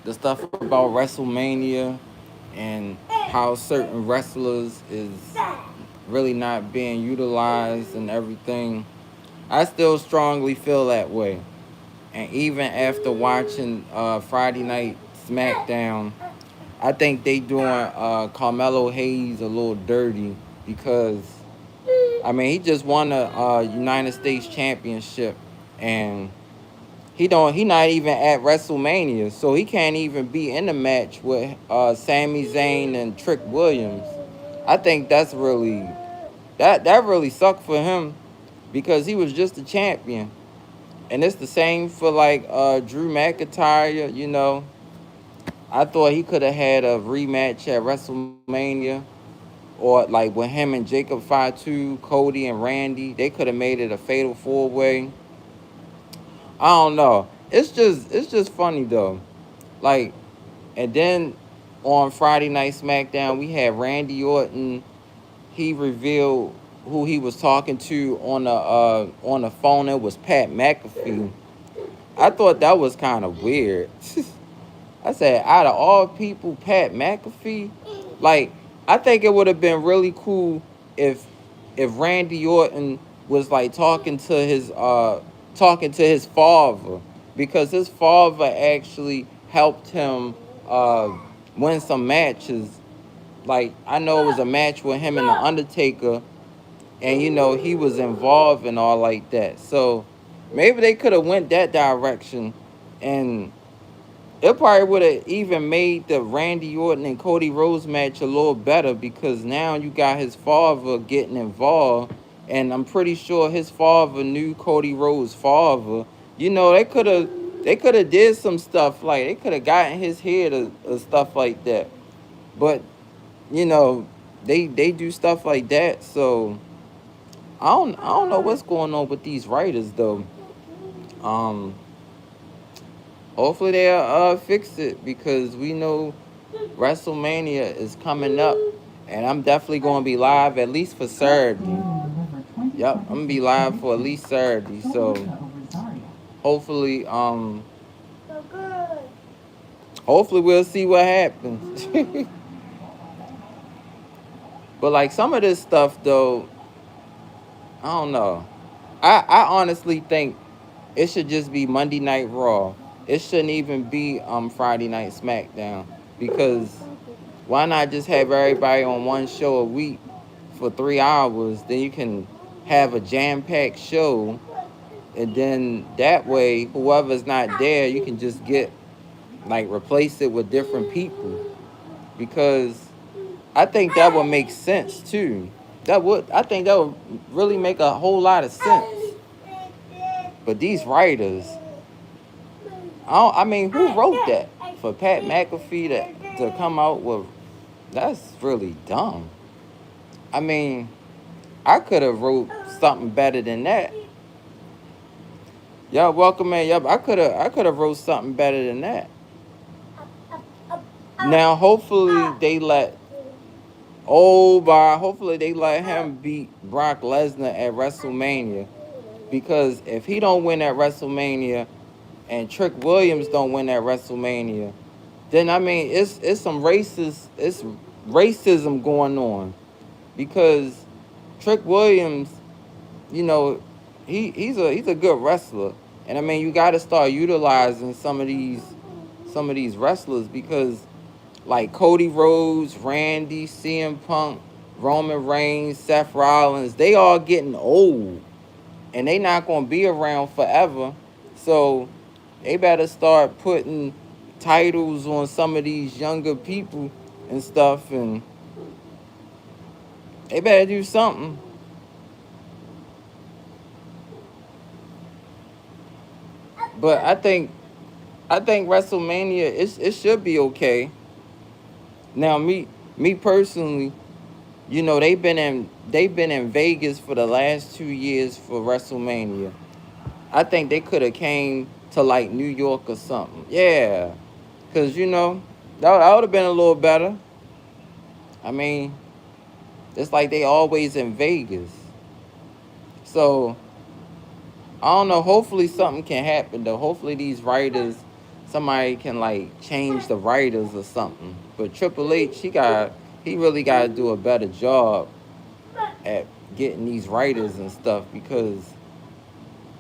the stuff about WrestleMania and how certain wrestlers is really not being utilized and everything. I still strongly feel that way. And even after watching Friday Night SmackDown, I think they doing Carmelo Hayes a little dirty because I mean he just won a United States Championship and he not even at WrestleMania, so he can't even be in the match with Sami Zayn and Trick Williams. I think that really sucked for him because he was just a champion. And it's the same for like Drew McIntyre, you know. I thought he could have had a rematch at WrestleMania or like with him and Jacob Fatu, Cody and Randy. They could have made it a fatal four-way. I don't know. It's just funny though. Like and then on Friday Night SmackDown we had Randy Orton. He revealed who he was talking to on the phone. It was Pat McAfee. I thought that was kind of weird. I said, out of all people, Pat McAfee. Like, I think it would have been really cool if Randy Orton was like talking to his father because his father actually helped him uh win some matches. Like I know it was a match with him and the Undertaker, and you know he was involved and all like that. So maybe they could have went that direction, and it probably would have even made the Randy Orton and Cody Rhodes match a little better because now you got his father getting involved, and I'm pretty sure his father knew Cody Rhodes' father. You know, they could have did some stuff like they could have gotten his head or stuff like that. But you know, they do stuff like that. So I don't know what's going on with these writers though. Um, Hopefully they'll fix it because we know WrestleMania is coming up, and I'm definitely going to be live at least for Saturday. Yep, I'm gonna be live for at least Saturday. So hopefully, hopefully we'll see what happens. But like some of this stuff though, I don't know. I honestly think it should just be Monday Night Raw. It shouldn't even be Friday Night SmackDown because why not just have everybody on one show a week for 3 hours? Then you can have a jam packed show, and then that way, whoever's not there, you can just get like replace it with different people because I think that would make sense too. I think that would really make a whole lot of sense. But these writers, I mean, who wrote that for Pat McAfee to come out with? That's really dumb. I mean, I could have wrote something better than that. Y'all welcome man. Yup, I could have wrote something better than that. Now, hopefully they let him beat Brock Lesnar at WrestleMania because if he don't win at WrestleMania and Trick Williams don't win at WrestleMania, then I mean it's racism going on because Trick Williams, you know, he's a good wrestler, and I mean you got to start utilizing some of these wrestlers because like Cody Rhodes, Randy, CM Punk, Roman Reigns, Seth Rollins, they all getting old and they not gonna be around forever. So they better start putting titles on some of these younger people and stuff, and they better do something. But I think WrestleMania it should be okay. Now me personally, you know they've been in Vegas for the last 2 years for WrestleMania. I think they could have came to like New York or something. Yeah, cause you know that would have been a little better. I mean, it's like they always in Vegas. So I don't know. Hopefully something can happen though. Hopefully these writers somebody can like change the writers or something. But Triple H, he really got to do a better job at getting these writers and stuff, because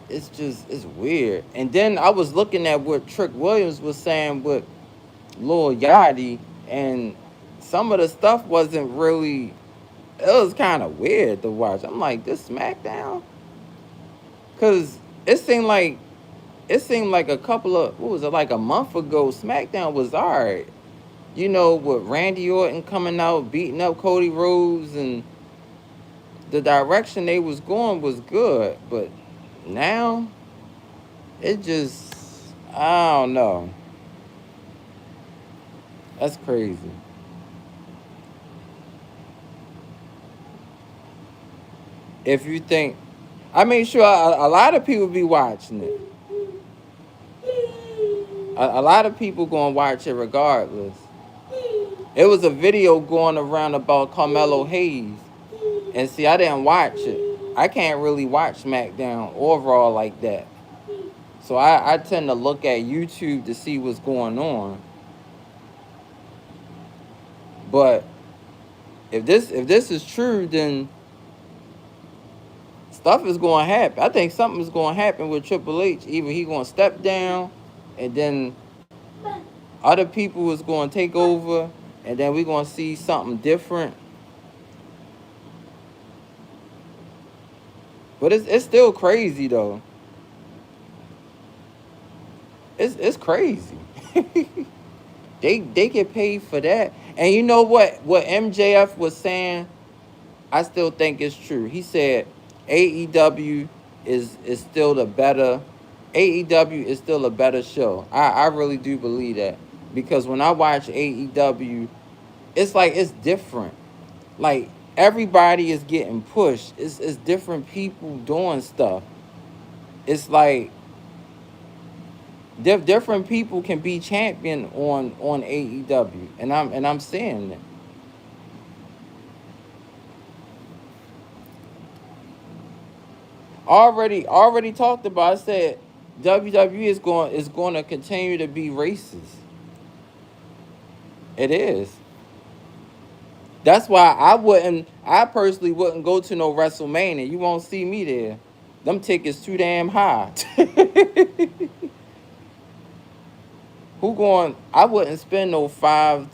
it's weird. And then I was looking at what Trick Williams was saying with Lil Yachty, and some of the stuff wasn't really. It was kind of weird to watch. I'm like, this SmackDown, because it seemed like a couple of, what was it, like a month ago, SmackDown was alright. You know, with Randy Orton coming out beating up Cody Rhodes, and the direction they was going was good, but now it just, I don't know. That's crazy. If you think, I mean, sure, a lot of people be watching it. A lot of people gonna watch it regardless. It was a video going around about Carmelo Hayes, and see, I didn't watch it. I can't really watch SmackDown overall like that, so I tend to look at YouTube to see what's going on. But if this is true, then stuff is going to happen. I think something is going to happen with Triple H. Either he going to step down, and then other people is going to take over, and then we're going to see something different. But it's still crazy though. It's crazy. They get paid for that. And you know what MJF was saying, I still think it's true. He said AEW is still the better AEW is still a better show. I really do believe that. Because when I watch AEW, it's like it's different. Like everybody is getting pushed. It's different people doing stuff. It's like different people can be champion on AEW, and I'm saying that. Already talked about. I said WWE is going to continue to be racist. It is. That's why I personally wouldn't go to no WrestleMania. You won't see me there. Them tickets too damn high. Who going? I wouldn't spend no 5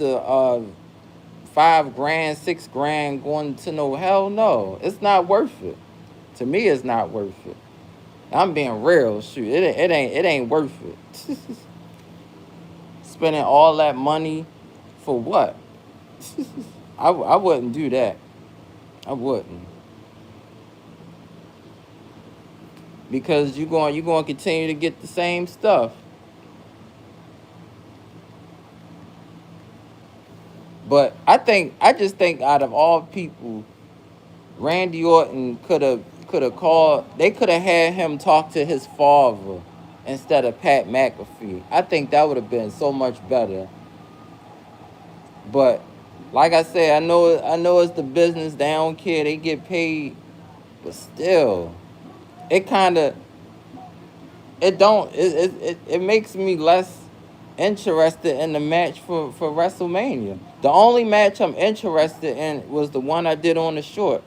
grand, 6 grand going to no, hell no. It's not worth it. To me, it's not worth it. I'm being real. Shoot, it ain't worth it. Spending all that money for what? I wouldn't do that. I wouldn't, because you going to continue to get the same stuff. But I just think out of all people, Randy Orton could have called. They could have had him talk to his father instead of Pat McAfee. I think that would have been so much better. But like I said, I know it's the business. They don't care. They get paid, but still, it kind of it don't it makes me less interested in the match for WrestleMania. The only match I'm interested in was the one I did on the short,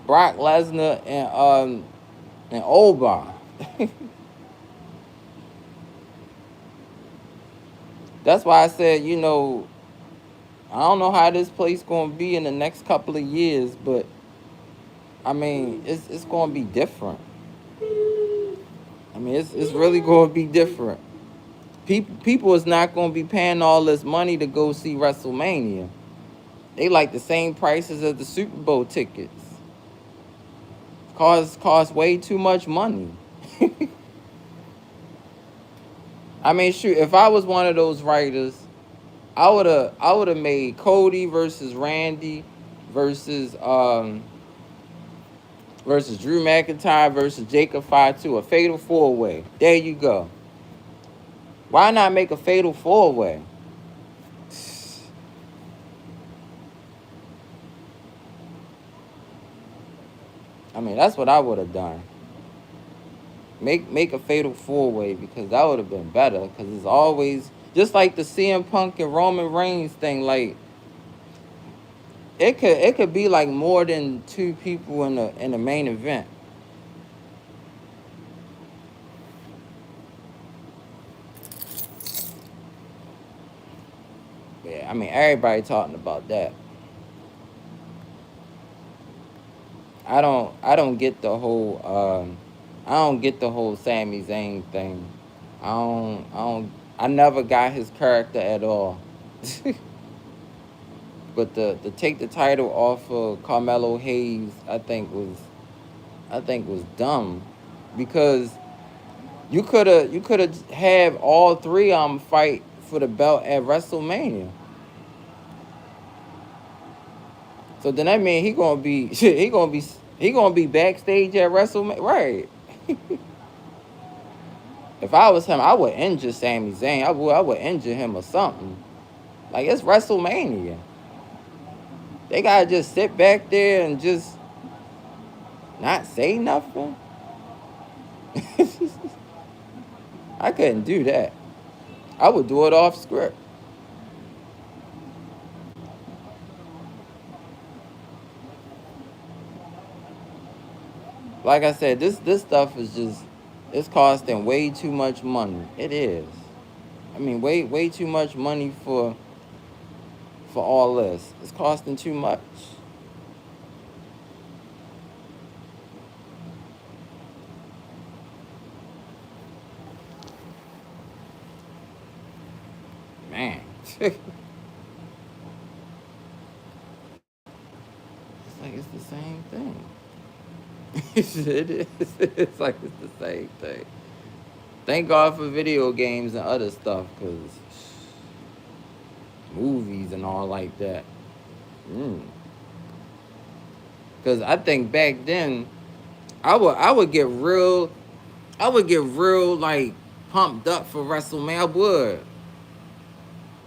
Brock Lesnar and Oba. That's why I said, I don't know how this place gonna be in the next couple of years, but I mean, it's gonna be different. I mean, it's really gonna be different. People is not gonna be paying all this money to go see WrestleMania. They like the same prices as the Super Bowl tickets. Cost way too much money. I mean, shoot, if I was one of those writers, I would have made Cody versus Randy versus versus Drew McIntyre versus Jacob Fatu, a fatal 4-way. There you go. Why not make a fatal 4-way? I mean, that's what I would have done. Make a fatal four-way, because that would have been better. Because it's always just like the CM Punk and Roman Reigns thing. Like it could be like more than two people in the main event. Yeah, I mean everybody talking about that. I don't get the whole I don't get the whole Sami Zayn thing. I never got his character at all. But the take the title off of Carmelo Hayes, I think was dumb, because you could have have all three of them fight for the belt at WrestleMania. So then that mean he gonna be he gonna be backstage at WrestleMania, right? If I was him, I would injure Sami Zayn. I would injure him or something. Like, it's WrestleMania. They gotta just sit back there and just not say nothing. I couldn't do that. I would do it off script. Like I said, this stuff is just, it's costing way too much money. It is. I mean, way too much money for all this. It's costing too much. Man. It's like it's the same thing. It is. It's like it's the same thing. Thank God for video games and other stuff, cause movies and all like that. Mm. Cause I think back then, I would get real like pumped up for WrestleMania. I would.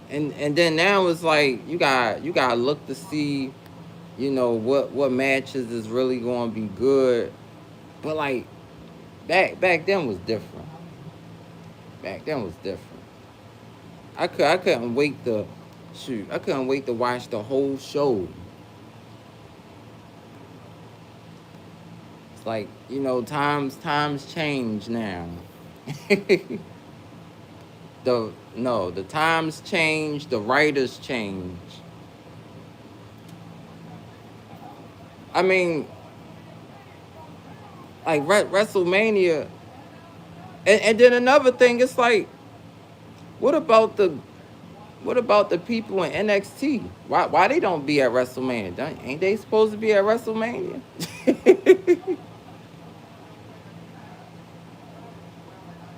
And then now it's like you gotta look to see, what matches is really gonna be good. But like back then was different. Back then was different. I couldn't wait to shoot. I couldn't wait to watch the whole show. It's like, times change now. The times change, the writers change. I mean, like WrestleMania, and then another thing, it's like, what about the what about the people in NXT? Why they don't be at WrestleMania? Ain't they supposed to be at WrestleMania?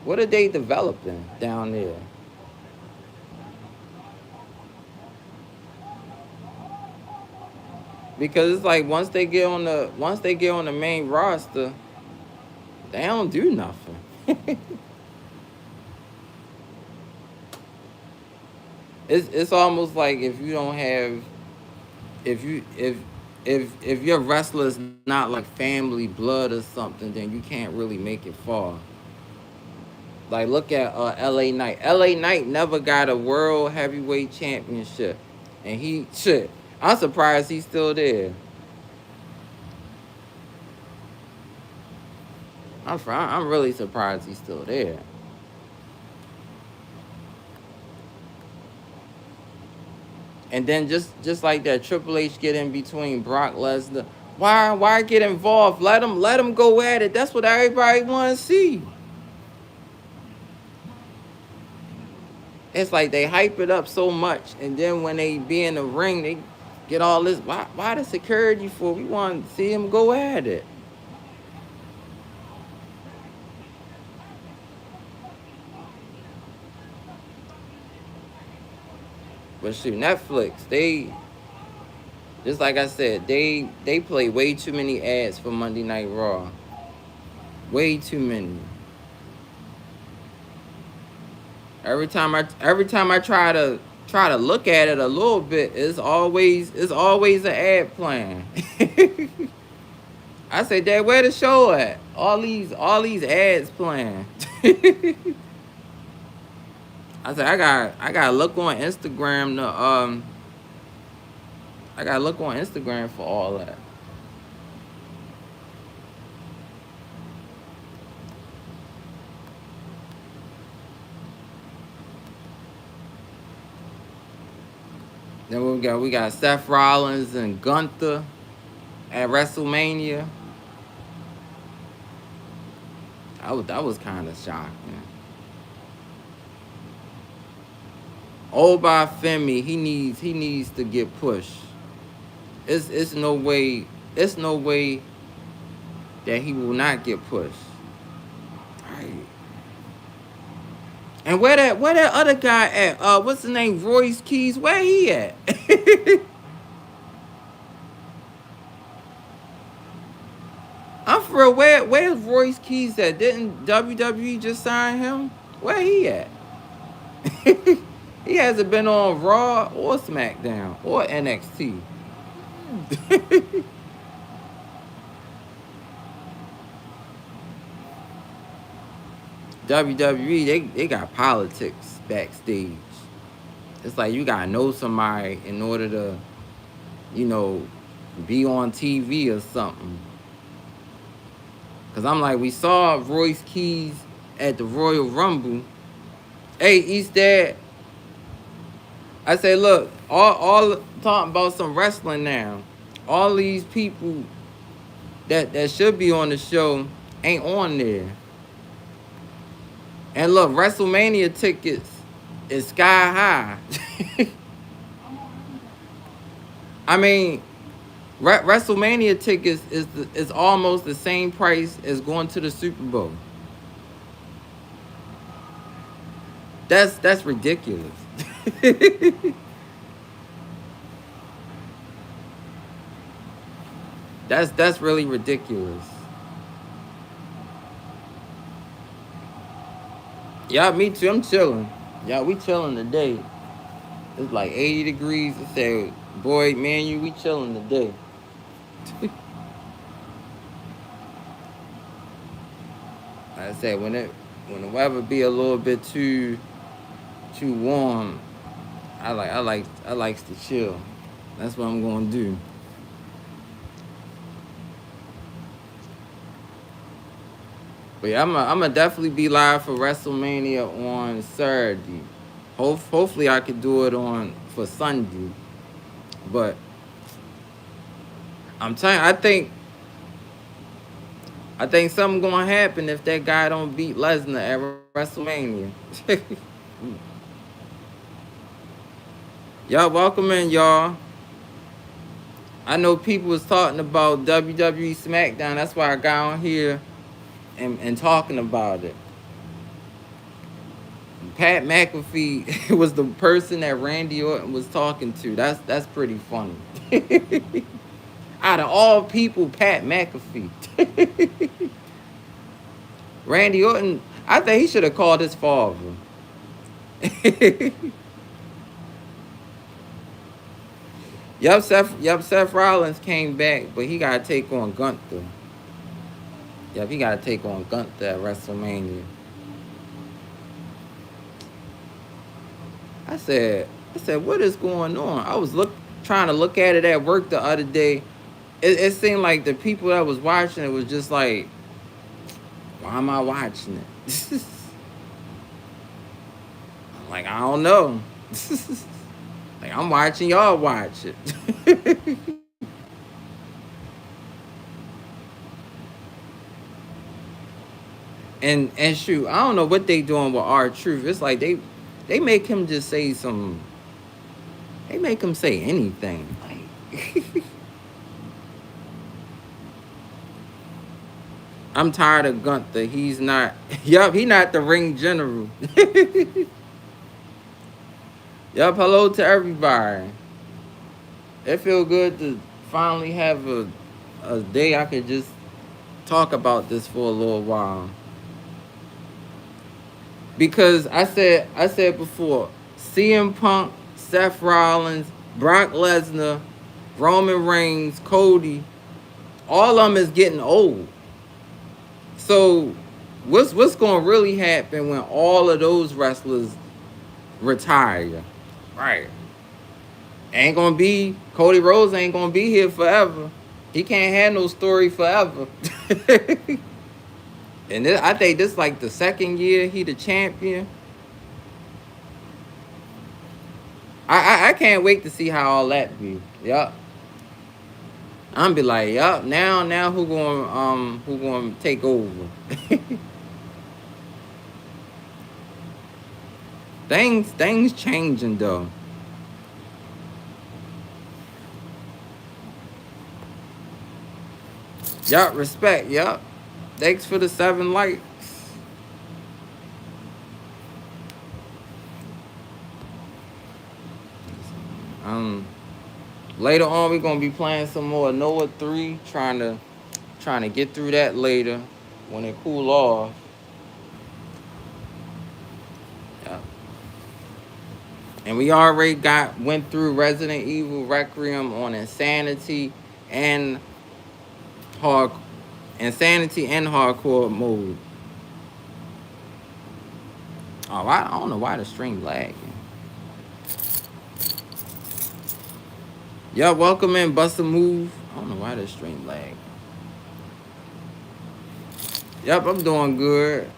What are they developing down there? Because it's like once they get on the main roster, they don't do nothing. It's almost like if you don't have if you if your wrestler's not like family blood or something, then you can't really make it far. Like, look at LA Knight. LA Knight never got a world heavyweight championship. And shit. I'm surprised he's still there. I'm really surprised he's still there. And then just like that, Triple H get in between Brock Lesnar. Why get involved? Let him go at it. That's what everybody want to see. It's like they hype it up so much, and then when they be in the ring, they get all this. Why the security for? We want to see him go at it. But shoot, Netflix, they, just like I said, they play way too many ads for Monday Night Raw. Way too many. Every time I try to look at it a little bit, it's always an ad plan. I say, Dad, where the show at? All these ads playing. I said, I gotta look on Instagram to I gotta look on Instagram for all that. Then we got Seth Rollins and Gunther at WrestleMania. That was kind of shocking. Old by Femi, he needs to get pushed. It's no way that he will not get pushed. Right. And where that other guy at? What's his name? Royce Keys. Where he at? I'm for real. Where's Royce Keys at? Didn't WWE just sign him? Where he at? He hasn't been on Raw or SmackDown or NXT. WWE, they got politics backstage. It's like you gotta know somebody in order to, you know, be on TV or something. Cause I'm like, we saw Royce Keys at the Royal Rumble. Hey, East Dad, I say, look, all talking about some wrestling now. All these people that should be on the show ain't on there. And look, WrestleMania tickets is sky high. I mean, WrestleMania tickets is almost the same price as going to the Super Bowl. That's ridiculous. That's really ridiculous. Yeah, me too. I'm chilling. Yeah, we chilling today. It's like 80 degrees. I said, boy, man, we chilling today. Like I said, when the weather be a little bit too warm, I likes to chill. That's what I'm gonna do. But yeah, I'm gonna definitely be live for WrestleMania on Saturday. Hopefully I could do it on for Sunday. But I'm telling you, I think something gonna happen if that guy don't beat Lesnar at WrestleMania. Y'all welcome in, y'all. I know people was talking about WWE SmackDown. That's why I got on here and talking about it. Pat McAfee was the person that Randy Orton was talking to. That's pretty funny. Out of all people, Pat McAfee. Randy Orton, I think he should have called his father. Seth Rollins came back, but he gotta take on Gunther. Yep, he gotta take on Gunther at WrestleMania. I said, what is going on? I was trying to look at it at work the other day. It seemed like the people that was watching it was just like, why am I watching it? I'm like, I don't know. Like, I'm watching y'all watch it. And shoot, I don't know what they doing with R-Truth. It's like they make him just say some. They make him say anything. Like, I'm tired of Gunther. He's not. Yup, he not the ring general. Yup, hello to everybody. It feel good to finally have a day I could just talk about this for a little while. Because I said before, CM Punk, Seth Rollins, Brock Lesnar, Roman Reigns, Cody, All of them is getting old. So what's gonna really happen when all of those wrestlers retire? Right. Ain't gonna be Cody Rhodes ain't gonna be here forever. He can't have no story forever. And I think this like the second year he the champion. I can't wait to see how all that be. Yup. I'm be like, yup, now who gonna take over? things changing though. Yup, respect, yup. Thanks for the 7 likes. Um Later on we're gonna be playing some more Noah 3, trying to get through that later when it cool off. Yeah. And we already went through Resident Evil Requiem on Insanity and hard Insanity and hardcore mode. Oh, I don't know why the stream lagging. Yeah, welcome in, Bust a Move. I don't know why the stream lagging. Yep, I'm doing good.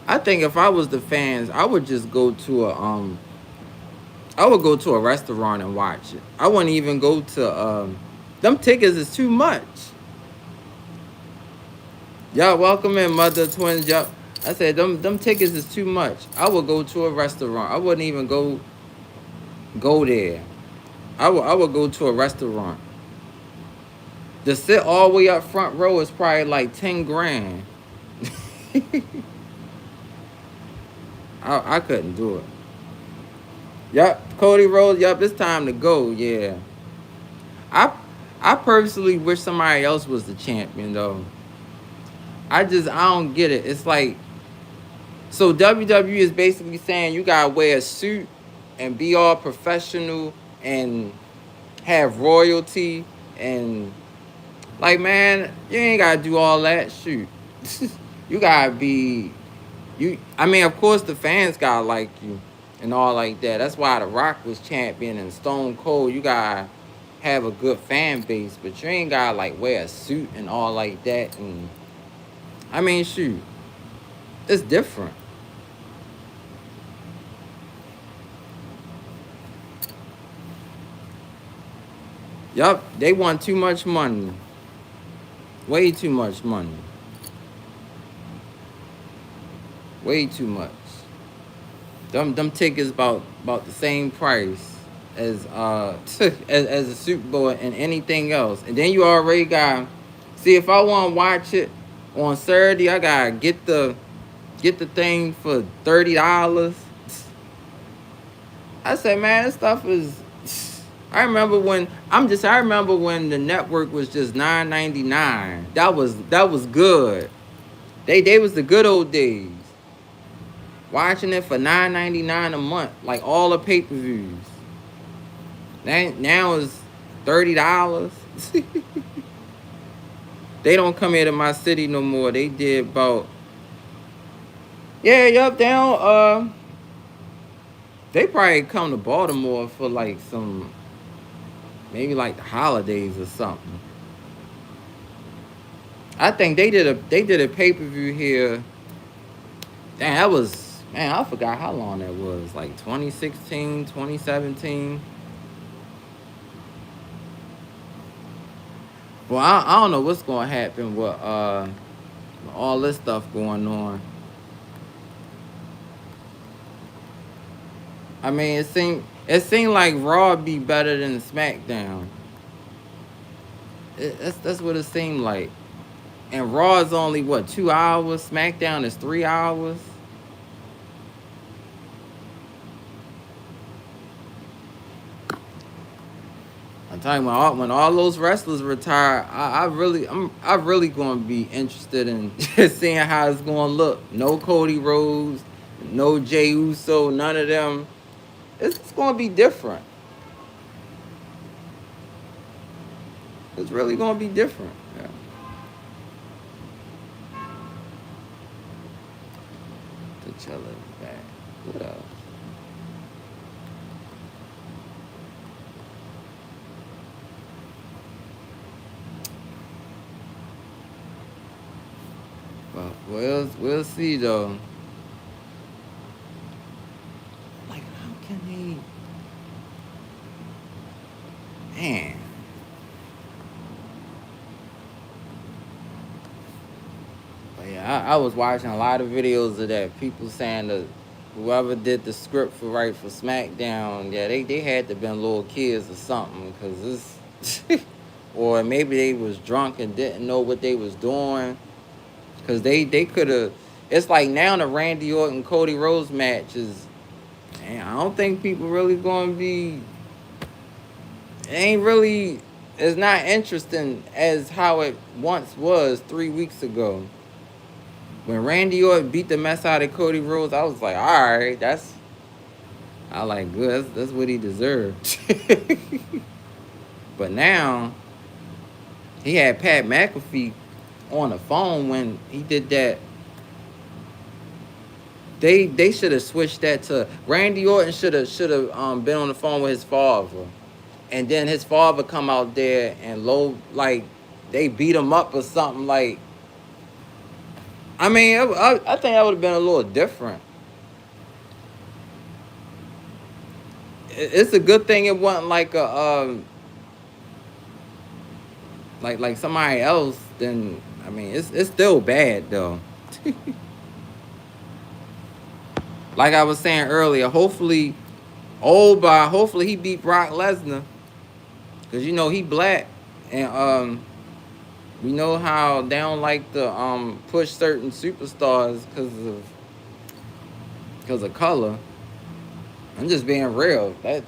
I think if I was the fans, I would just go to a restaurant and watch it. I wouldn't even go to them tickets is too much. Y'all welcome in, Mother Twins. Yup. I said them tickets is too much. I would go to a restaurant. I wouldn't even go there. I would go to a restaurant. To sit all the way up front row is probably like 10 grand. I couldn't do it. Yup, Cody Rhodes. Yup, it's time to go. Yeah. I personally wish somebody else was the champion though. I don't get it. It's like, so WWE is basically saying you gotta wear a suit and be all professional and have royalty and like, man, you ain't gotta do all that. Shoot. You gotta be I mean, of course the fans gotta like you and all like that. That's why The Rock was champion and Stone Cold. You gotta have a good fan base, but you ain't gotta like wear a suit and all like that. And I mean, shoot, it's different. Yup, they want too much money. Way too much money. Way too much. Them tickets about the same price as as a Super Bowl and anything else. And then you already got, see, if I want to watch it on Saturday, I gotta get the thing for $30. I say, man, this stuff is. I remember when the network was just $9.99. That was good. They was the good old days. Watching it for $9.99 a month, like all the pay-per-views. Now it's $30. They don't come here to my city no more. They did about, yeah, yup, down. They probably come to Baltimore for like some, maybe like the holidays or something. I think they did a pay-per-view here. Damn, that was, man, I forgot how long that was. Like 2016, 2017. Well, I don't know what's gonna happen with all this stuff going on. I mean, it seemed like Raw be better than SmackDown. That's what it seemed like. And Raw is only what, 2 hours? SmackDown is 3 hours. I'm talking about when all those wrestlers retire. I'm really going to be interested in seeing how it's going to look. No Cody Rhodes, no Jey Uso, none of them. It's going to be different. It's really gonna be different. Yeah. T'Challa's back. What else? Well, we'll see though. Like, how can man? But yeah, I was watching a lot of videos of that. People saying that whoever did the script for SmackDown, yeah, they had to been little kids or something, cause this, or maybe they was drunk and didn't know what they was doing, cause they could have. It's like now the Randy Orton Cody Rhodes match is. Man, I don't think people really gonna be. It ain't really. It's not interesting as how it once was 3 weeks ago. When Randy Orton beat the mess out of Cody Rhodes, I was like, all right, I like good. That's what he deserved. But now he had Pat McAfee on the phone when he did that. They should have switched that to Randy Orton should have been on the phone with his father, and then his father come out there and like they beat him up or something like. I mean, I think that would have been a little different. It's a good thing it wasn't like a like somebody else. Then I mean, it's still bad though. Like I was saying earlier, hopefully he beat Brock Lesnar, cause you know he black, and we know how they don't like to push certain superstars because of color. I'm just being real. That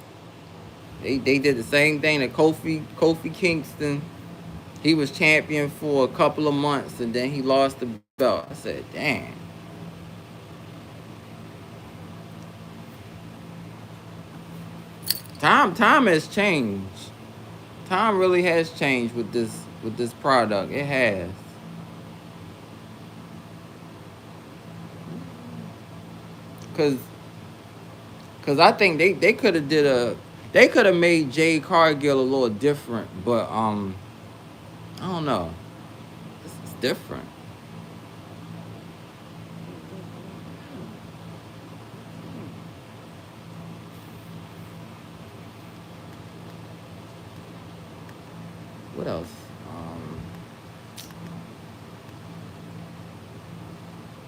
they did the same thing to Kofi Kingston. He was champion for a couple of months and then he lost the belt. I said, damn. Time has changed. Time really has changed with this product. It has. Cause cause I think they could have they could have made Jade Cargill a little different, but I don't know. It's different. What else? Um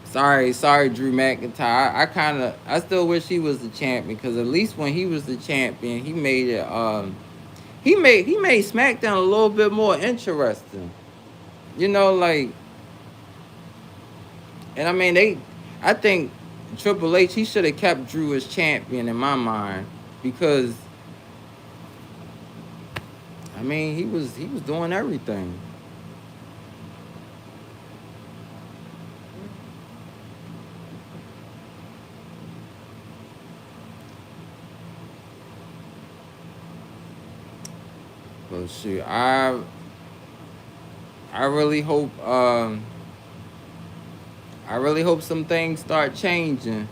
sorry, Drew McIntyre. I still wish he was the champion because at least when he was the champion, he made it. He made SmackDown a little bit more interesting. You know, like, and I mean I think Triple H he should have kept Drew as champion in my mind because I mean he was doing everything. But shoot, I really hope I really hope some things start changing.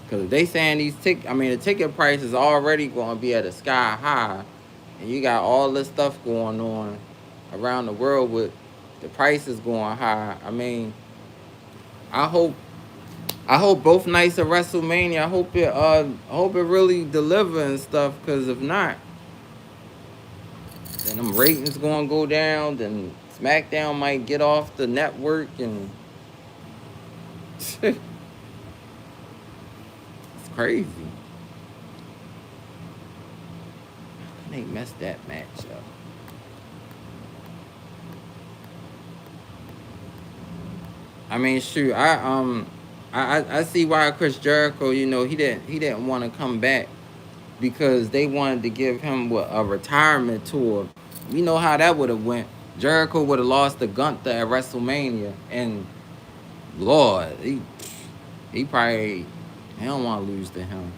Cause if they saying I mean the ticket price is already going to be at a sky high, and you got all this stuff going on around the world with the prices going high. I mean, I hope I hope both nights of WrestleMania. I hope it really deliver and stuff. Cause if not, then them ratings going to go down. Then SmackDown might get off the network, and it's crazy. They messed that match up. I mean, shoot, I see why Chris Jericho, you know, he didn't want to come back because they wanted to give him a retirement tour. You know how that would have went. Jericho would have lost to Gunther at WrestleMania, and Lord, he probably he don't want to lose to him.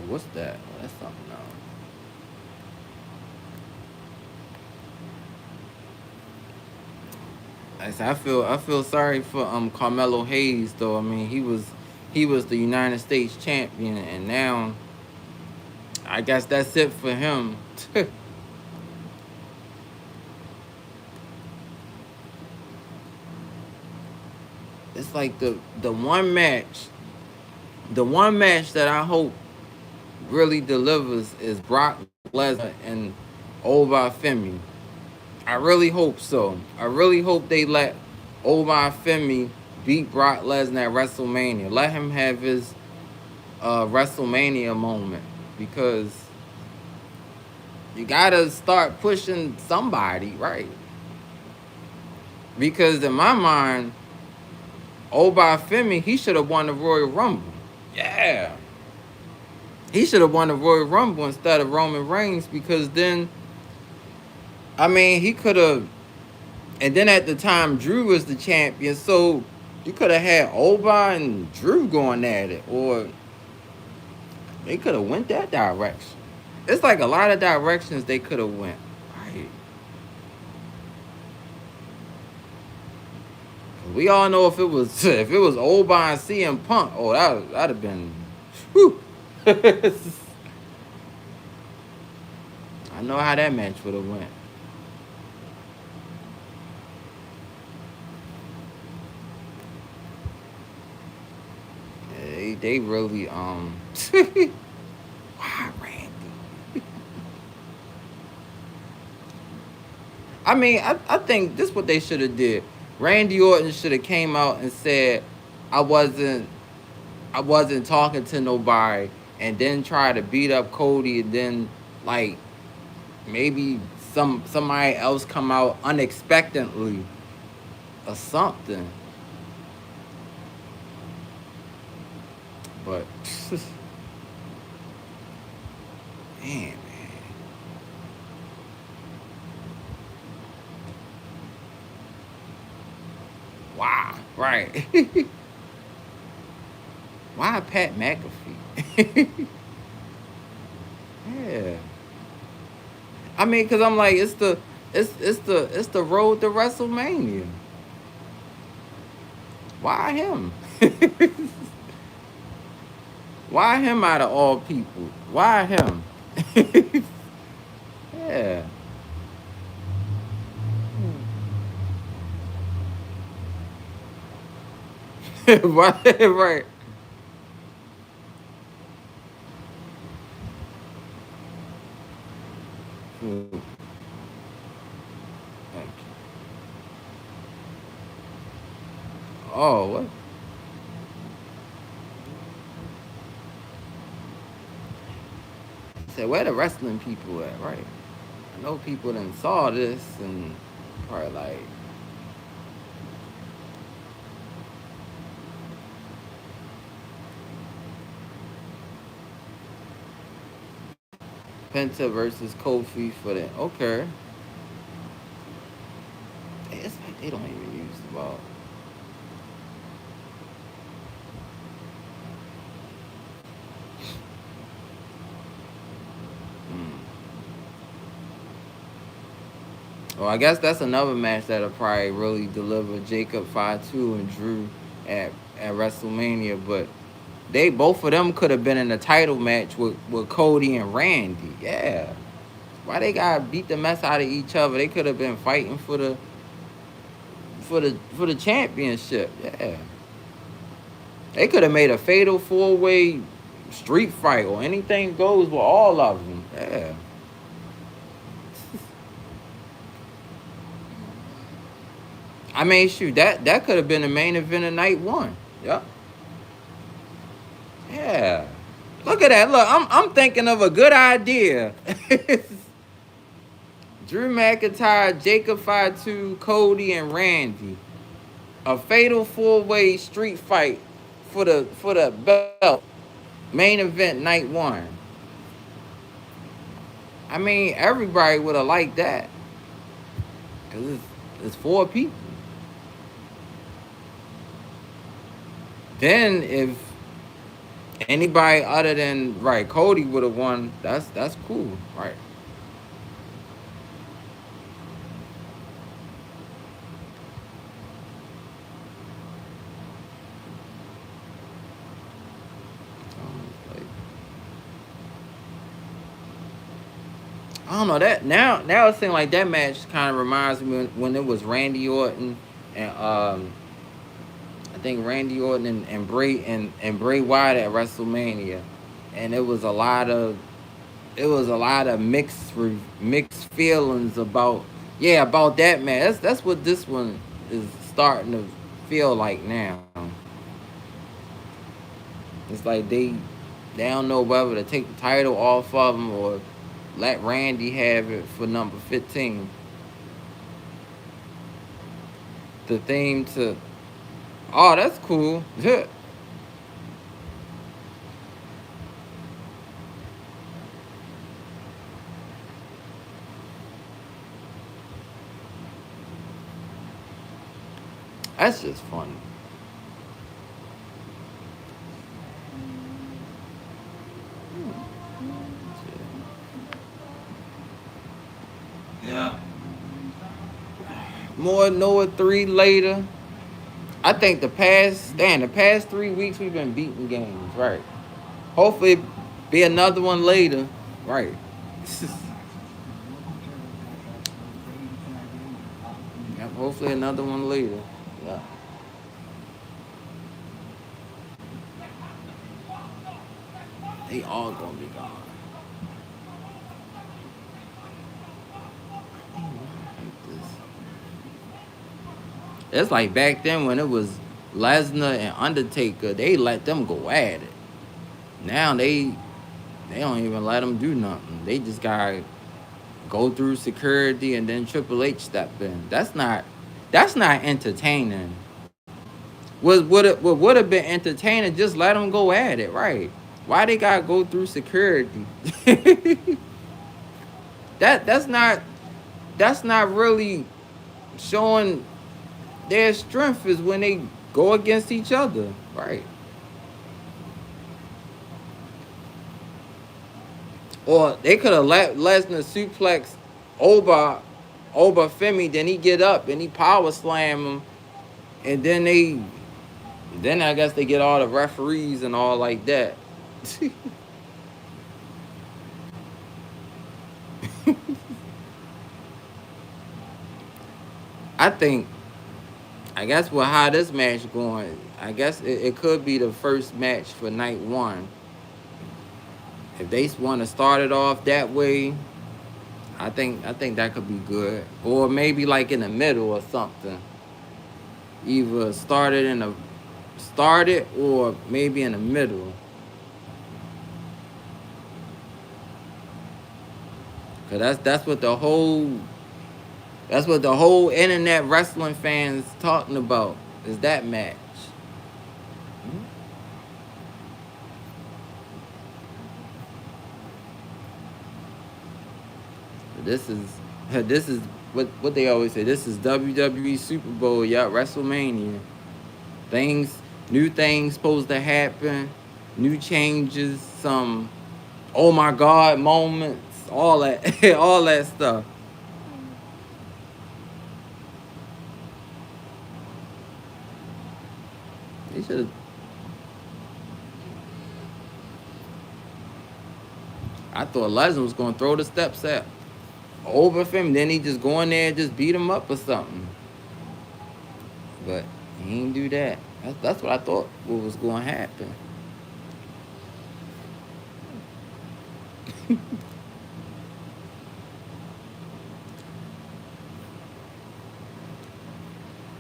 What's that? Oh, that's something else. I feel sorry for Carmelo Hayes though. I mean he was the United States champion, and now I guess that's it for him. It's like the one match that I hope really delivers is Brock Lesnar and Omar Femi. I really hope so. I really hope they let Omar Femi beat Brock Lesnar at WrestleMania. Let him have his WrestleMania moment, because you gotta start pushing somebody, right? Because in my mind, Omar Femi, he should have won the Royal Rumble. Yeah. He should have won the Royal Rumble instead of Roman Reigns, because then, I mean, he could have. And then at the time, Drew was the champion, so you could have had Oba and Drew going at it, or they could have went that direction. It's like a lot of directions they could have went. Right. We all know if it was Oba and CM Punk, oh that'd have been, whew. I know how that match would have went. They really why Randy? I mean, I think this what they should have did. Randy Orton should have came out and said, I wasn't I wasn't talking to nobody, and then try to beat up Cody, and then like maybe somebody else come out unexpectedly or something. But man, why? Right. Why Pat McAfee? Yeah. I mean, cause I'm like, it's the road to WrestleMania. Why him? Why him out of all people? Why him? Yeah. Right. Right. Mm, thank you. Oh, what? Say where the wrestling people at? Right. I know people that saw this and probably like Penta versus Kofi for the okay. It's like they don't even use the ball. Mm. Well, I guess that's another match that'll probably really deliver Jacob 5-2 and Drew at WrestleMania. But they both of them could have been in a title match with Cody and Randy. Yeah. Why they gotta beat the mess out of each other? They could have been fighting for the championship. Yeah. They could have made a fatal 4-way street fight or anything goes with all of them. Yeah. I mean, shoot, that could have been the main event of night one. Yep. Yeah. Look at that. Look, I'm thinking of a good idea. Drew McIntyre, Jacob Fatu, Cody, and Randy. A fatal 4-way street fight for the belt. Main event night one. I mean, everybody would have liked that. Cause it's four people. Then if Anybody other than right, Cody would have won. That's cool, right? Like, I don't know that now it seems like that match kind of reminds me when it was Randy Orton and I think Randy Orton and Bray Wyatt at WrestleMania, and it was a lot of mixed feelings about that man. That's what this one is starting to feel like now. It's like they don't know whether to take the title off of him or let Randy have it for number 15. The theme to oh that's cool. That's just funny. Yeah. More Noah 3 later. I think the past 3 weeks we've been beating games, right? Hopefully be another one later. Right. Yep, hopefully another one later. Yeah. They all gonna be gone. It's like back then when it was Lesnar and Undertaker, they let them go at it. Now they don't even let them do nothing. They just gotta go through security and then Triple H step in. That's not entertaining. Would have been entertaining, just let them go at it, right? Why they gotta go through security? That's not really showing their strength is when they go against each other, right? Or they could have let Lesnar suplex over Femi, then he get up and he power slam him, and then I guess they get all the referees and all like that. I think I guess with how this match going, I guess it could be the first match for night one. If they want to start it off that way, I think that could be good. Or maybe like in the middle or something. Either started or maybe in the middle. Cause that's what the whole internet wrestling fans talking about is that match. This is this is what they always say. This is WWE Super Bowl, yeah, WrestleMania. Things, new things supposed to happen, new changes, some oh my god moments, all that, all that stuff. They should have. I thought Lesnar was gonna throw the steps at over him, then he just go in there and just beat him up or something. But he didn't do that. That's what I thought what was going to happen.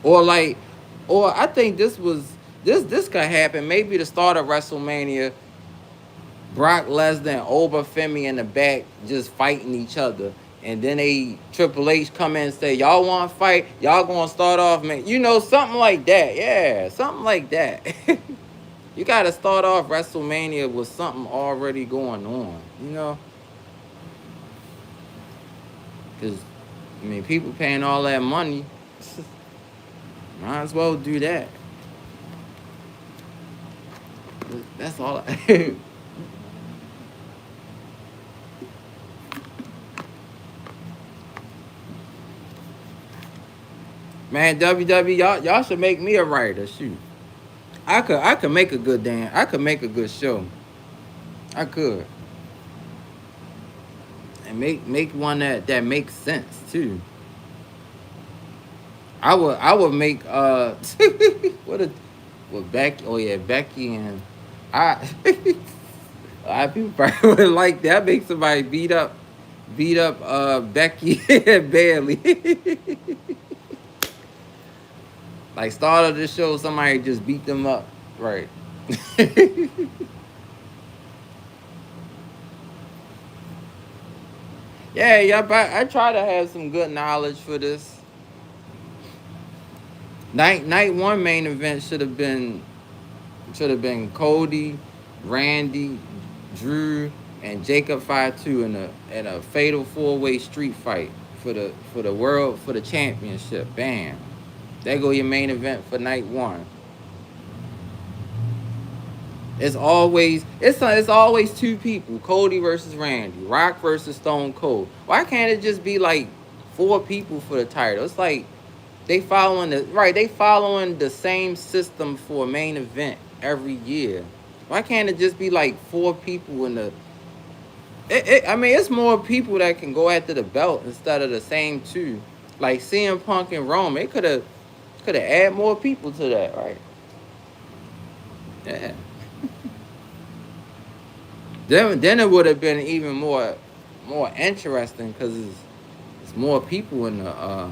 Or like, or I think this could happen. Maybe the start of WrestleMania, Brock Lesnar and Femi in the back just fighting each other. And then Triple H come in and say, y'all want to fight? Y'all going to start off, man. Something like that. Yeah, something like that. You got to start off WrestleMania with something already going on, Because, I mean, people paying all that money. Might as well do that. That's all. Man, WW, y'all should make me a writer. Shoot, I could make a good damn. I could make a good show. I could, and make one that makes sense too. I would make what a what Becky. Oh yeah, Becky and I. A lot of people probably would like that. Make somebody beat up Becky and Bailey. Like start of the show, somebody just beat them up. Right. Yeah, but I try to have some good knowledge for this. Night one main event should have been Cody, Randy, Drew, and Jacob 5-2 in a fatal 4-way street fight for the world for the championship. Bam. There go your main event for night one. It's always two people: Cody versus Randy, Rock versus Stone Cold. Why can't it just be like four people for the title? It's like they following the same system for a main event every year. Why can't it just be like four people in the? I mean, it's more people that can go after the belt instead of the same two. Like CM Punk and Roman, it could have add more people to that, right? Yeah. Then it would have been even more interesting because it's more people in the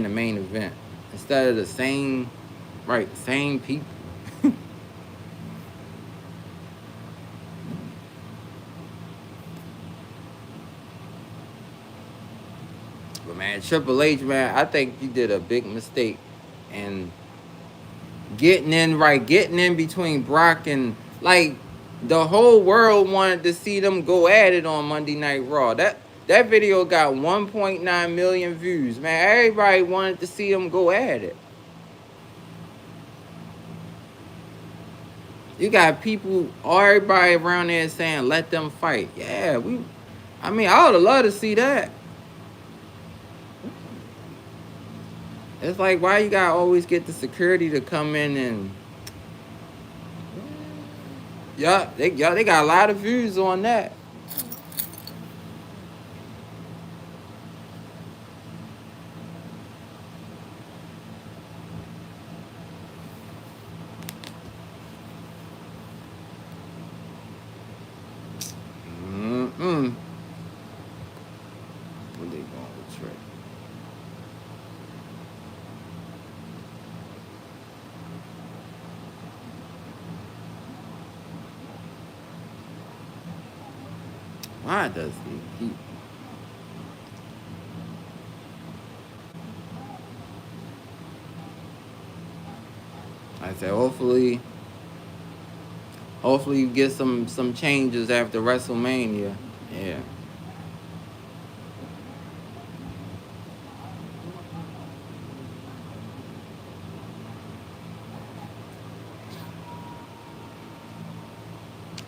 main event instead of the same people. But man, Triple H, man, I think you did a big mistake and getting in between Brock and like the whole world wanted to see them go at it on Monday Night Raw. That video got 1.9 million views. Man, everybody wanted to see them go at it. You got people, everybody around there saying, "Let them fight." Yeah, I mean, I would love to see that. It's like why you gotta always get the security to come in and they got a lot of views on that. Mm-mm. What they going with Trey? Why does he keep? I said, hopefully you get some changes after WrestleMania. Yeah.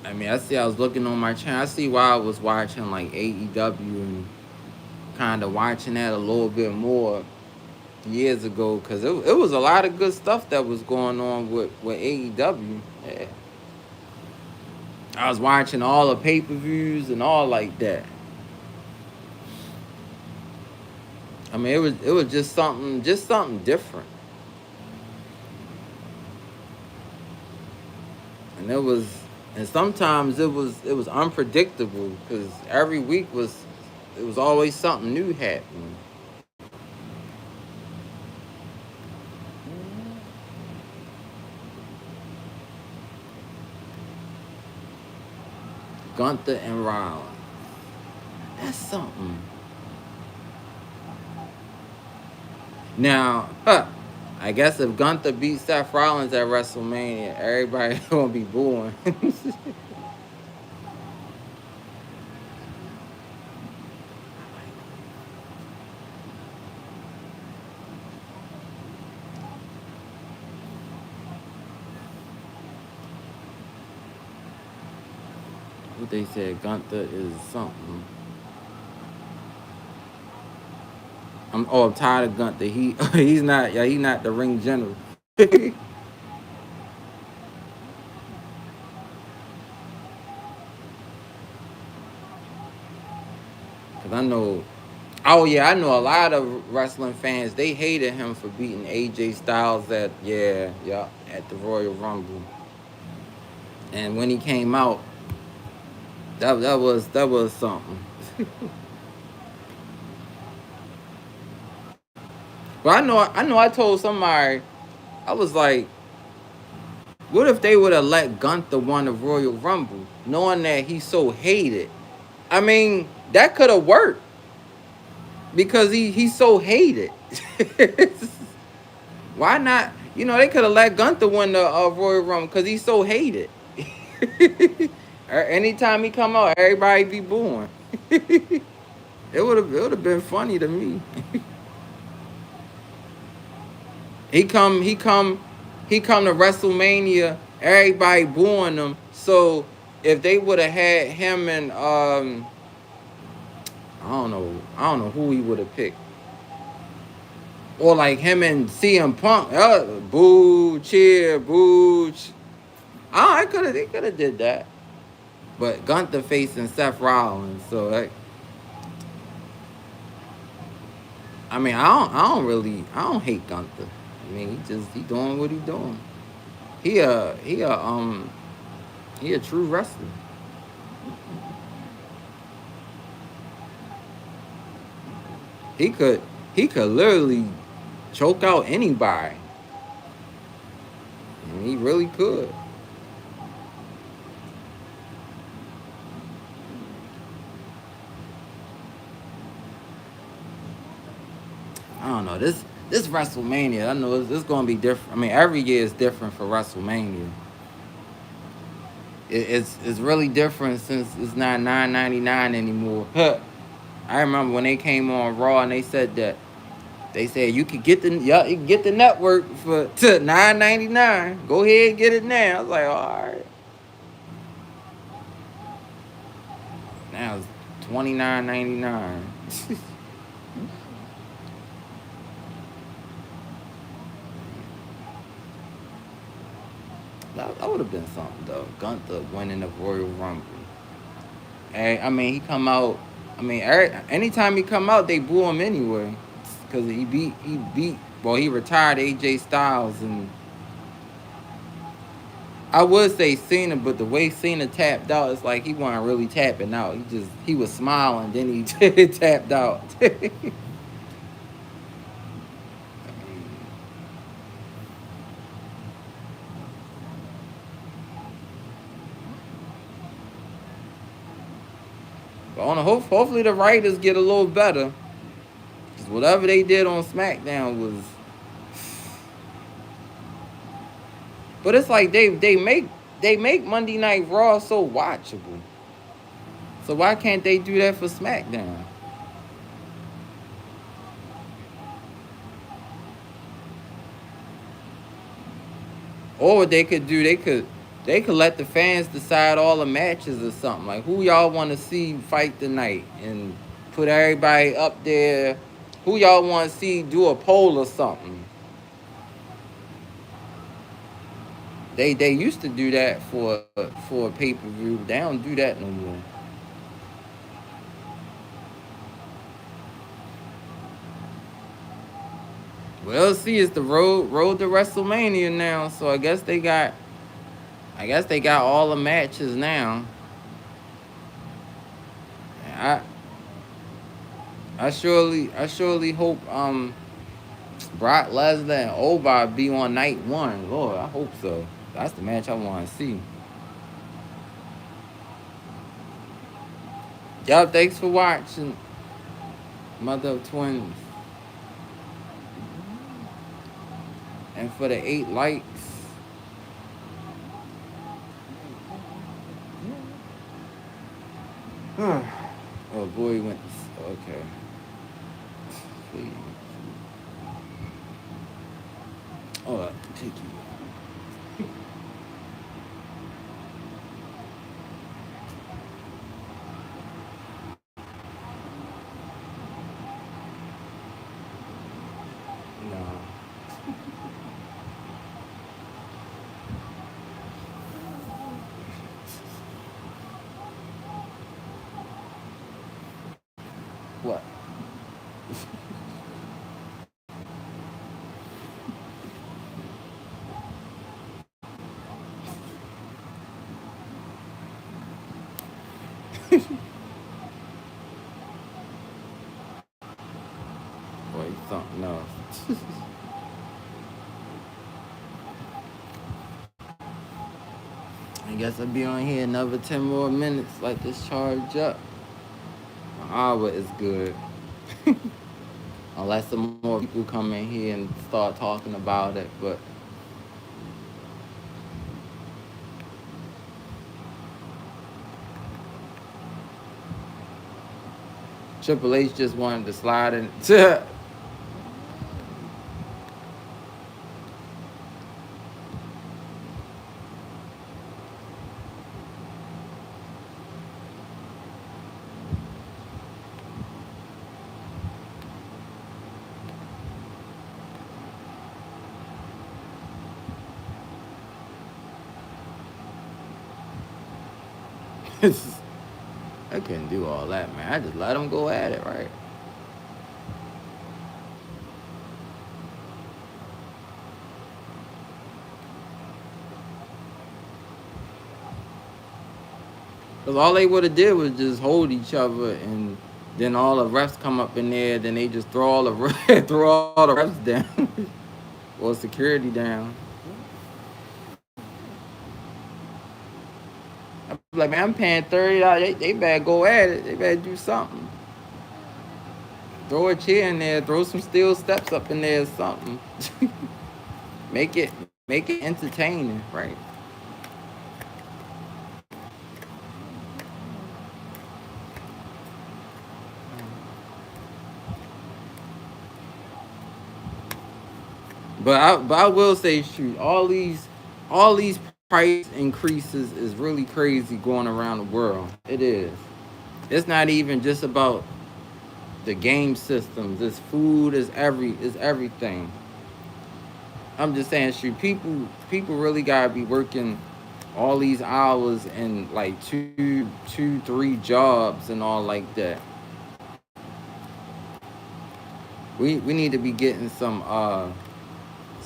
I mean, I was looking on my channel. I see why I was watching like AEW and kind of watching that a little bit more years ago because it was a lot of good stuff that was going on with AEW. Yeah. I was watching all the pay-per-views and all like that. I mean, it was just something different, and sometimes it was unpredictable because every week it was always something new happening. Gunther and Rollins, that's something. Now, I guess if Gunther beats Seth Rollins at WrestleMania, everybody gonna be booing. What they said, Gunther is something. I'm tired of Gunther. He's not, yeah, he's not the ring general. Cause I know, oh yeah, I know a lot of wrestling fans. They hated him for beating AJ Styles at the Royal Rumble. And when he came out, that was something. But I know I told somebody, I was like, what if they would have let Gunther win the Royal Rumble, knowing that he's so hated? I mean, that could have worked because he's so hated. Why not? They could have let Gunther win the Royal Rumble because he's so hated. Anytime he come out, everybody be booing. It would have been funny to me. He come to WrestleMania, everybody booing him. So if they would have had him and I don't know who he would have picked. Or like him and CM Punk, boo, cheer, boo. They could have did that. But Gunther facing Seth Rollins, so I don't hate Gunther. I mean, he doing what he doing. He a true wrestler. He could he could literally choke out anybody. And he really could. I don't know this WrestleMania. I know it's gonna be different. I mean, every year is different for WrestleMania. It's really different since it's not 9.99 anymore. I remember when they came on Raw and they said that they said you could get you can get the network for to 9.99. Go ahead and get it now. I was like, all right. Now it's 29.99. That would have been something though. Gunther winning the Royal Rumble. And I mean, he come out. I mean, anytime he come out, they boo him anyway, because he beat. Well, he retired AJ Styles, and I would say Cena, but the way Cena tapped out, it's like he wasn't really tapping out. He was smiling, then he tapped out. But hopefully the writers get a little better, because whatever they did on SmackDown was. But it's like they make Monday Night Raw so watchable. So why can't they do that for SmackDown? Or what they could do, they could let the fans decide all the matches or something. Like who y'all want to see fight tonight, and put everybody up there. Who y'all want to see do a poll or something. They used to do that for a pay per view. They don't do that no more. Well, see, it's the road to WrestleMania now. So I guess they got all the matches now. I I surely hope Brock Lesnar and Omar be on night one. Lord, I hope so. That's the match I want to see. Y'all, thanks for watching. Mother of Twins. And for the 8 likes. Oh boy, he went. Okay. Please. Oh, take you. What? Boy, something else. I guess I'll be on here another 10 more minutes. Let this charge up. An hour is good. Unless some more people come in here and start talking about it. But Triple H just wanted to slide in. I couldn't do all that, man. I just let them go at it, right? Because all they would have did was just hold each other, and then all the refs come up in there. Then they just throw all the throw all the refs down or security down. I'm like, man, I'm paying $30. They better go at it. They better do something. Throw a chair in there. Throw some steel steps up in there or something. make it make it entertaining, right? But I will say, shoot, all these price increases is really crazy going around the world. It is. It's not even just about the game systems. It's food. It's everything. I'm just saying, shoot, people really gotta be working all these hours and like two, three jobs and all like that. We need to be getting some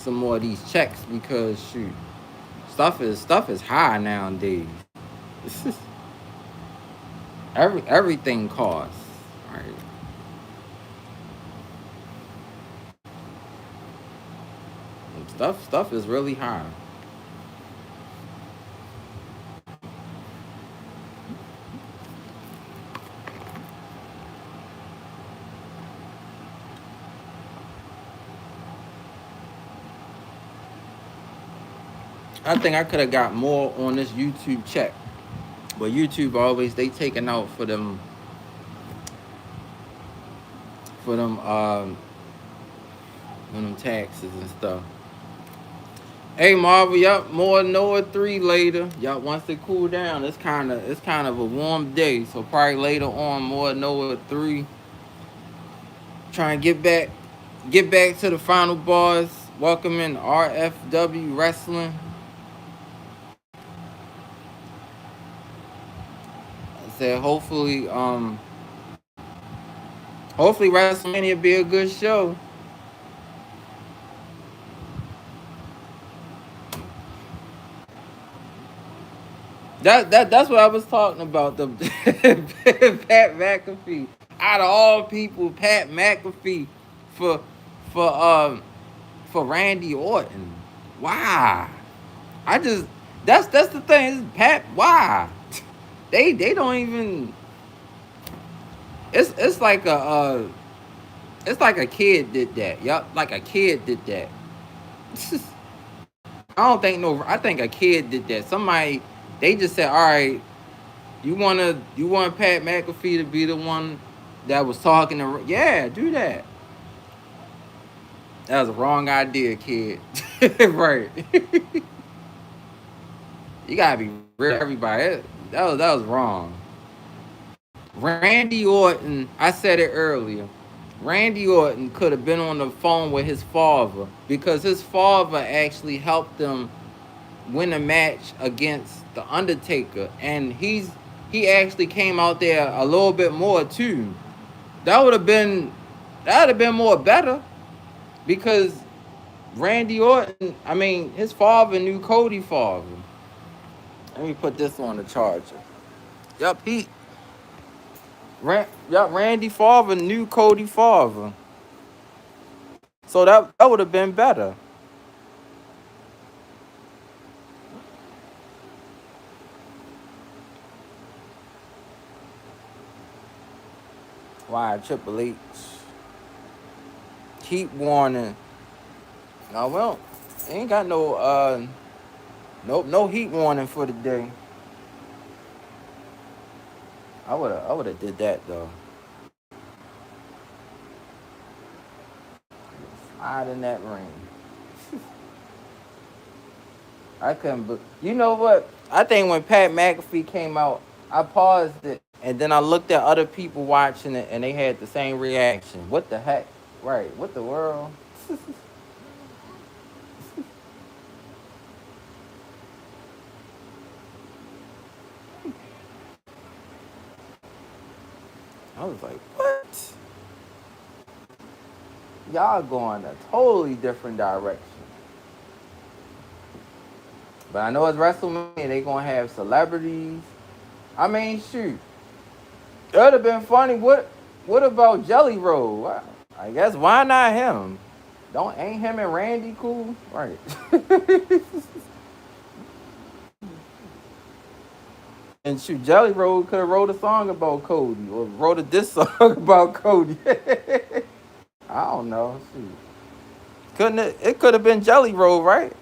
more of these checks because shoot, stuff is high nowadays. Everything costs. Right? Stuff is really high. I think I could have got more on this YouTube check, but YouTube always they taking out for them taxes and stuff. Hey Marvel, yup, more Noah 3 later. Yup, once it cool down, it's kind of a warm day, so probably later on more Noah 3. Trying to get back to the final bars. Welcoming RFW Wrestling. I said hopefully WrestleMania be a good show. That's what I was talking about. The Pat McAfee. Out of all people, Pat McAfee for for um for Randy Orton. Why? I just that's the thing. Is Pat. Why? They don't even. It's like a kid did that. Yup, like a kid did that. I don't think no. I think a kid did that. Somebody they just said, all right, you want Pat McAfee to be the one that was talking to, yeah, do that. That was a wrong idea, kid. Right. You gotta be real, everybody. That was wrong. Randy Orton, I said it earlier. Randy Orton could have been on the phone with his father because his father actually helped him win a match against the Undertaker, and he actually came out there a little bit more too. That would have been more better because Randy Orton, I mean, his father knew Cody father. Let me put this on the charger. Yup, Randy father knew Cody father. So that would have been better. Why Triple H keep warning. No, well, ain't got no heat warning for the day. I would have did that though. Slide in that ring. I couldn't. You know what? I think when Pat McAfee came out, I paused it and then I looked at other people watching it and they had the same reaction. What the heck? Right? What the world? I was like, what? Y'all going a totally different direction. But I know it's WrestleMania. They gonna have celebrities. I mean, shoot. It would have been funny. What about Jelly Roll? Well, I guess why not him? Don't ain't him and Randy cool? Right. And shoot, Jelly Roll could have wrote a song about Cody or wrote a diss song about Cody. I don't know. Shoot. Couldn't it could have been Jelly Roll, right?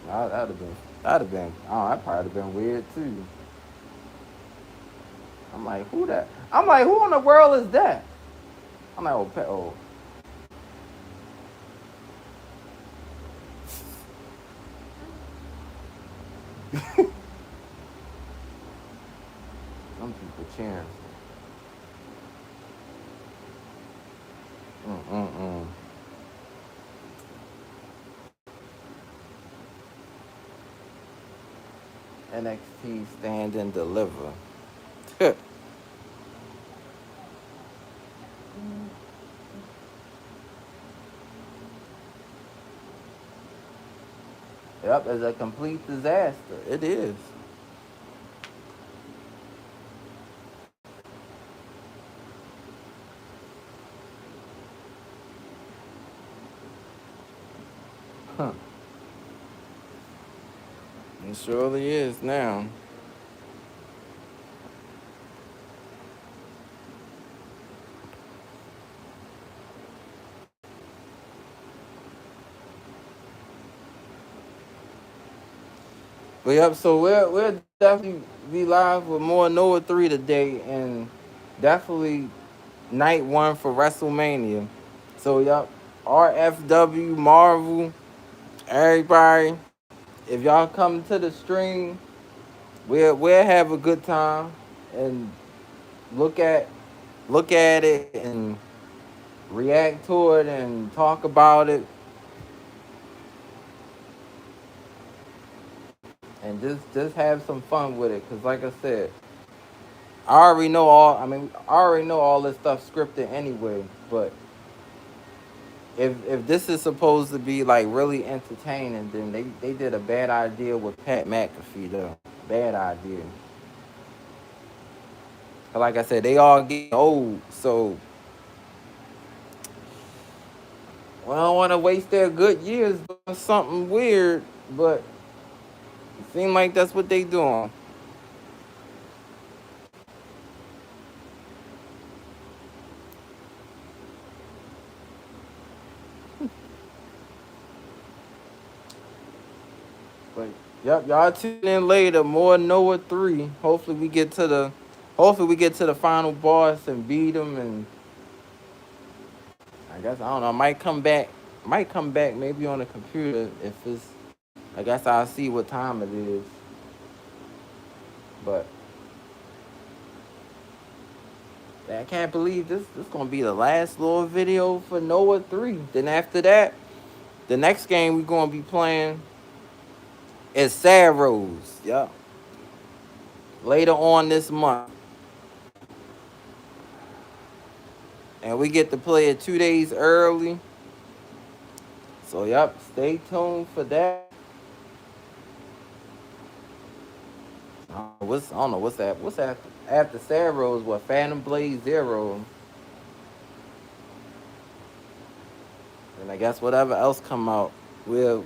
That'd have been oh, that probably have been weird too. I'm like, who that? I'm like, who in the world is that? I'm like, oh. Some people cheering. Mm-mm-mm. NXT stand and deliver. Yep, it's a complete disaster. It is. Huh. It surely is now. But yep, so we'll definitely be live with more Noah 3 today and definitely night one for WrestleMania. So yep, RFW Marvel, everybody, if y'all come to the stream, we'll have a good time and look at it and react to it and talk about it and just have some fun with it. Cause like I said, I already know all this stuff scripted anyway. But if this is supposed to be like really entertaining, then they did a bad idea with Pat McAfee though. Bad idea. Like I said, they all getting old, so we don't want to waste their good years doing something weird. But it seems like that's what they doing. But yep, y'all tune in later. More Noah 3. Hopefully we get to the final boss and beat him. And I guess I don't know. I might come back. Might come back maybe on the computer if it's. I guess I'll see what time it is. But I can't believe this gonna be the last little video for Noah 3. Then after that, the next game we gonna be playing is Sad Rose. Yup. later on this month. And we get to play it 2 days early. So, yep, stay tuned for that. I don't know what's that. What's after Sarah's? What, Phantom Blade Zero? And I guess whatever else come out, we'll